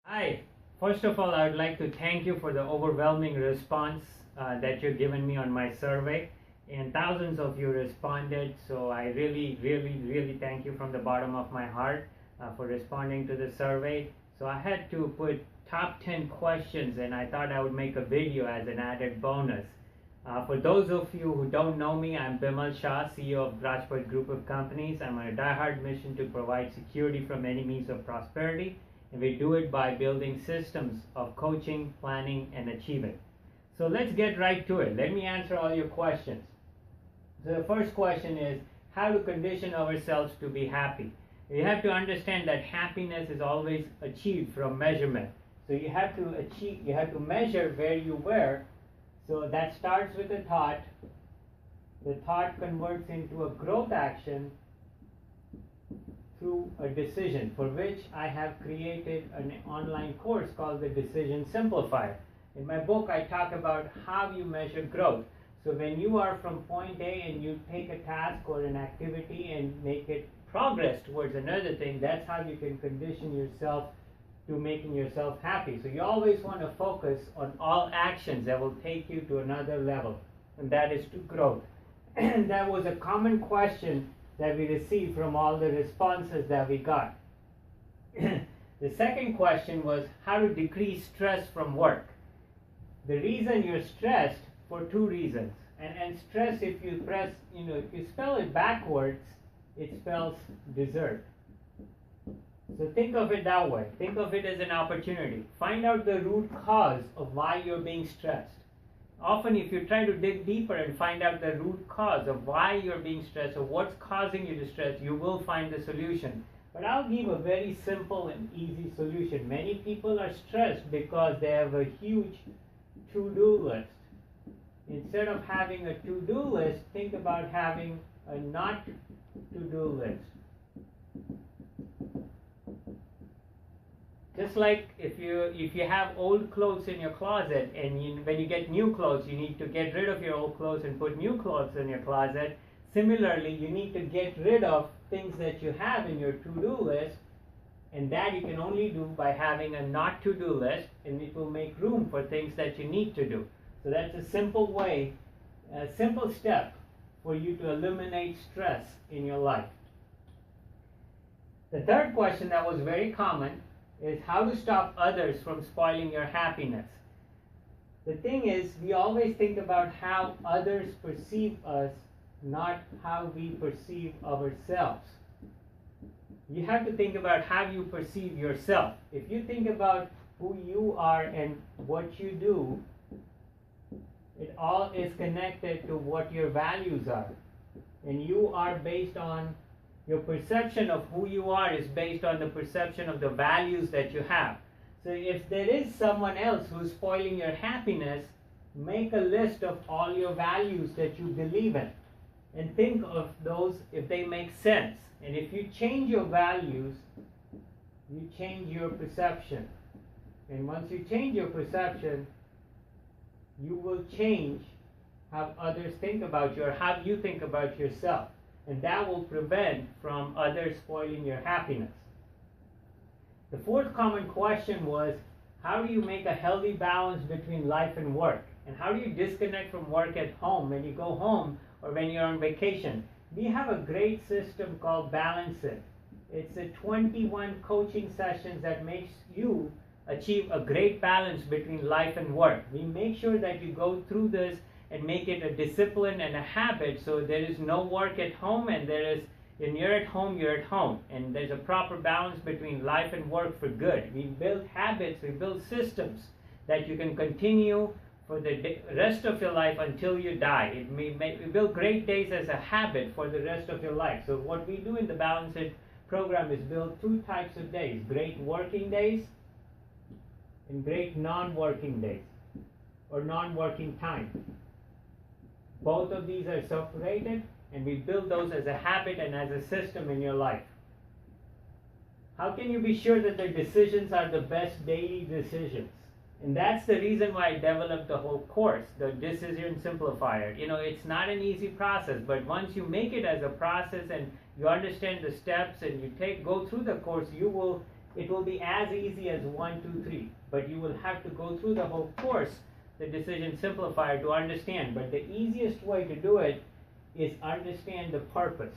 Hi. First of all, I would like to thank you for the overwhelming response that you've given me on my survey. And thousands of you responded, so I really thank you from the bottom of my heart for responding to the survey. So I had to put top 10 questions, and I thought I would make a video as an added bonus. For those of you who don't know me, I'm Bimal Shah, CEO of Rajput Group of Companies. I'm on a diehard mission to provide security from any means of prosperity, and we do it by building systems of coaching, planning, and achieving. So let's get right to it. Let me answer all your questions. So the first question is how to condition ourselves to be happy. You have to understand that happiness is always achieved from measurement. So you have to measure where you were. So that starts with a thought. The thought converts into a growth action through a decision, for which I have created an online course called the Decision Simplifier. In my book, I talk about how you measure growth. So when you are from point A and you take a task or an activity and make it progress towards another thing, that's how you can condition yourself to making yourself happy. So you always want to focus on all actions that will take you to another level, and that is to growth. And that was a common question that we received from all the responses that we got. The second question was how to decrease stress from work. The reason you're stressed, for two reasons. And stress, if you spell it backwards, it spells desert. So think of it that way. Think of it as an opportunity. Find out the root cause of why you're being stressed. Often if you try to dig deeper and find out the root cause of why you're being stressed or what's causing you to stress, you will find the solution. But I'll give a very simple and easy solution. Many people are stressed because they have a huge to-do list. Instead of having a to-do list, think about having a not to-do list. Just like if you have old clothes in your closet, and when you get new clothes, you need to get rid of your old clothes and put new clothes in your closet. Similarly, you need to get rid of things that you have in your to-do list, and that you can only do by having a not to-do list, and it will make room for things that you need to do. So that's a simple way, a simple step for you to eliminate stress in your life. The third question that was very common is how to stop others from spoiling your happiness. The thing is, we always think about how others perceive us, not how we perceive ourselves. You have to think about how you perceive yourself. If you think about who you are and what you do, it all is connected to what your values are. And you are based on your perception of who you are is based on the perception of the values that you have. So if there is someone else who's spoiling your happiness, make a list of all your values that you believe in and think of those if they make sense. And if you change your values, you change your perception. And once you change your perception, you will change how others think about you or how you think about yourself. And that will prevent from others spoiling your happiness. The fourth common question was, how do you make a healthy balance between life and work? And how do you disconnect from work at home when you go home or when you're on vacation? We have a great system called Balance It. It's a 21 coaching sessions that makes you achieve a great balance between life and work. We make sure that you go through this and make it a discipline and a habit, so there is no work at home, and when you're at home, you're at home, and there's a proper balance between life and work for good. We build habits, we build systems that you can continue for the rest of your life until you die. We build great days as a habit for the rest of your life. So what we do in the Balance It program is build two types of days: great working days and great non-working days or non-working time. Both of these are separated, and we build those as a habit and as a system in your life. How can you be sure that the decisions are the best daily decisions? And that's the reason why I developed the whole course, the Decision Simplifier. It's not an easy process, but once you make it as a process and you understand the steps and you go through the course, you will it will be as easy as 1, 2, 3, but you will have to go through the whole course, the decision simplifier, to understand. But the easiest way to do it is understand the purpose.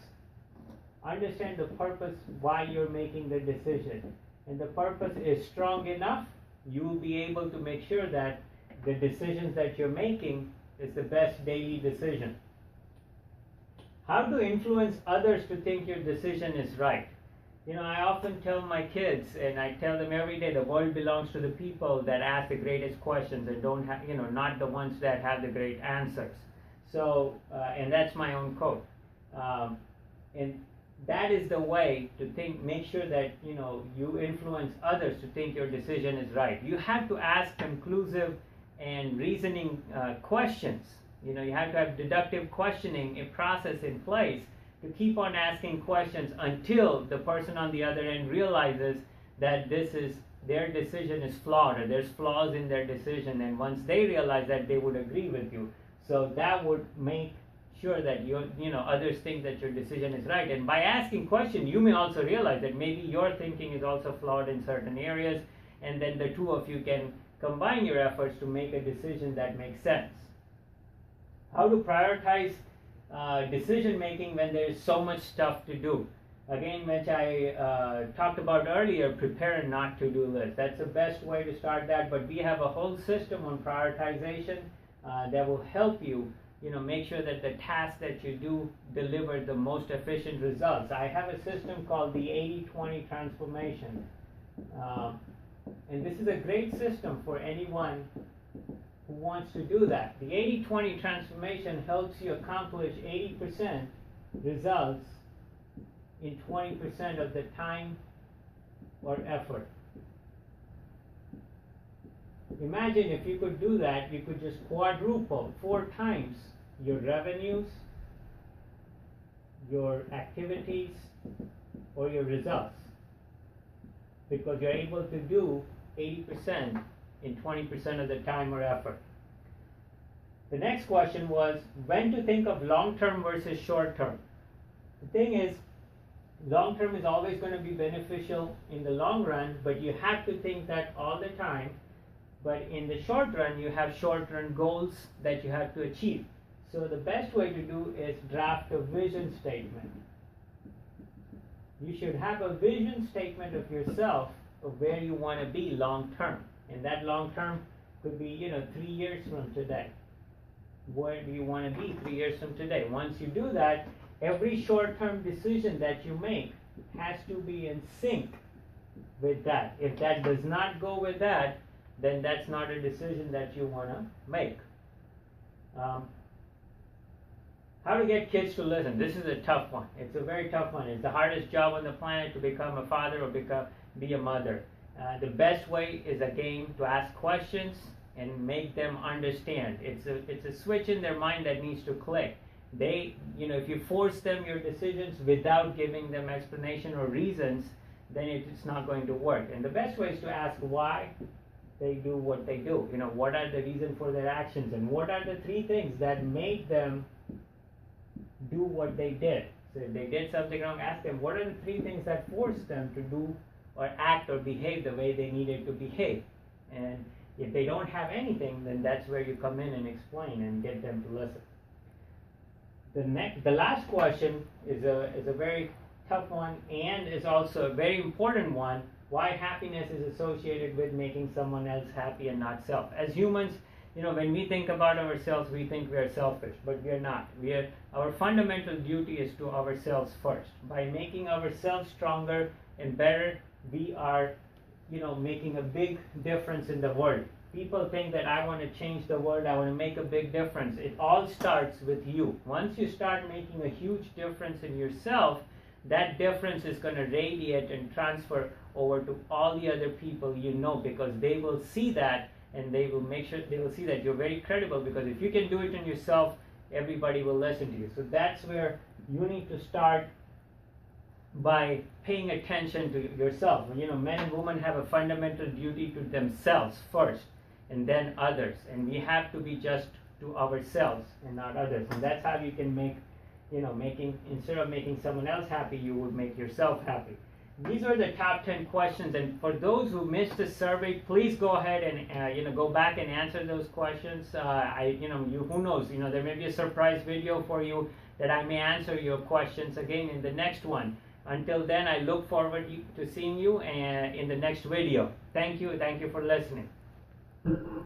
Understand the purpose why you're making the decision. And the purpose is strong enough, you will be able to make sure that the decisions that you're making is the best daily decision. How to influence others to think your decision is right. I often tell my kids, and I tell them every day, the world belongs to the people that ask the greatest questions and don't have, not the ones that have the great answers. So, and that's my own quote. And that is the way to think, make sure that, you influence others to think your decision is right. You have to ask conclusive and reasoning questions. You have to have deductive questioning, a process in place to keep on asking questions until the person on the other end realizes that their decision is flawed, or there's flaws in their decision. And once they realize that, they would agree with you. So that would make sure that others think that your decision is right. And by asking questions, you may also realize that maybe your thinking is also flawed in certain areas, and then the two of you can combine your efforts to make a decision that makes sense. How to prioritize decision making when there is so much stuff to do. Again, which I talked about earlier, prepare a not to do list. That's the best way to start that, but we have a whole system on prioritization that will help you make sure that the tasks that you do deliver the most efficient results. I have a system called the 80-20 transformation, and this is a great system for anyone who wants to do that. The 80-20 transformation helps you accomplish 80% results in 20% of the time or effort. Imagine if you could do that, you could just quadruple 4 times your revenues, your activities, or your results, because you're able to do 80% in 20% of the time or effort. The next question was when to think of long-term versus short-term. The thing is, long-term is always going to be beneficial in the long run, but you have to think that all the time. But in the short run, you have short-run goals that you have to achieve. So the best way to do is draft a vision statement. You should have a vision statement of yourself of where you want to be long-term. And that long-term could be, 3 years from today. Where do you want to be 3 years from today? Once you do that, every short-term decision that you make has to be in sync with that. If that does not go with that, then that's not a decision that you want to make. How to get kids to listen. This is a tough one. It's a very tough one. It's the hardest job on the planet to become a father or be a mother. The best way is, again, to ask questions and make them understand. It's a switch in their mind that needs to click. If you force them your decisions without giving them explanation or reasons, then it's not going to work. And the best way is to ask why they do what they do. What are the reasons for their actions, and what are the 3 things that made them do what they did. So if they did something wrong, ask them, what are the 3 things that forced them to do or act or behave the way they needed to behave? And if they don't have anything, then that's where you come in and explain and get them to listen. The last question is a very tough one, and is also a very important one. Why happiness is associated with making someone else happy and not self. As humans, when we think about ourselves, we think we are selfish, but we are not. Our fundamental duty is to ourselves first. By making ourselves stronger and better, we are, making a big difference in the world. People think that I want to change the world, I want to make a big difference. It all starts with you. Once you start making a huge difference in yourself, that difference is going to radiate and transfer over to all the other people because they will see that, and they will see that you're very credible, because if you can do it in yourself, everybody will listen to you. So that's where you need to start, by paying attention to yourself. Men and women have a fundamental duty to themselves first, and then others. And we have to be just to ourselves and not others. And that's how you can make, instead of making someone else happy, you would make yourself happy. these are the top 10 questions, and for those who missed the survey, please go ahead and go back and answer those questions. Who knows, there may be a surprise video for you that I may answer your questions again in the next one. Until then, I look forward to seeing you in the next video. Thank you for listening.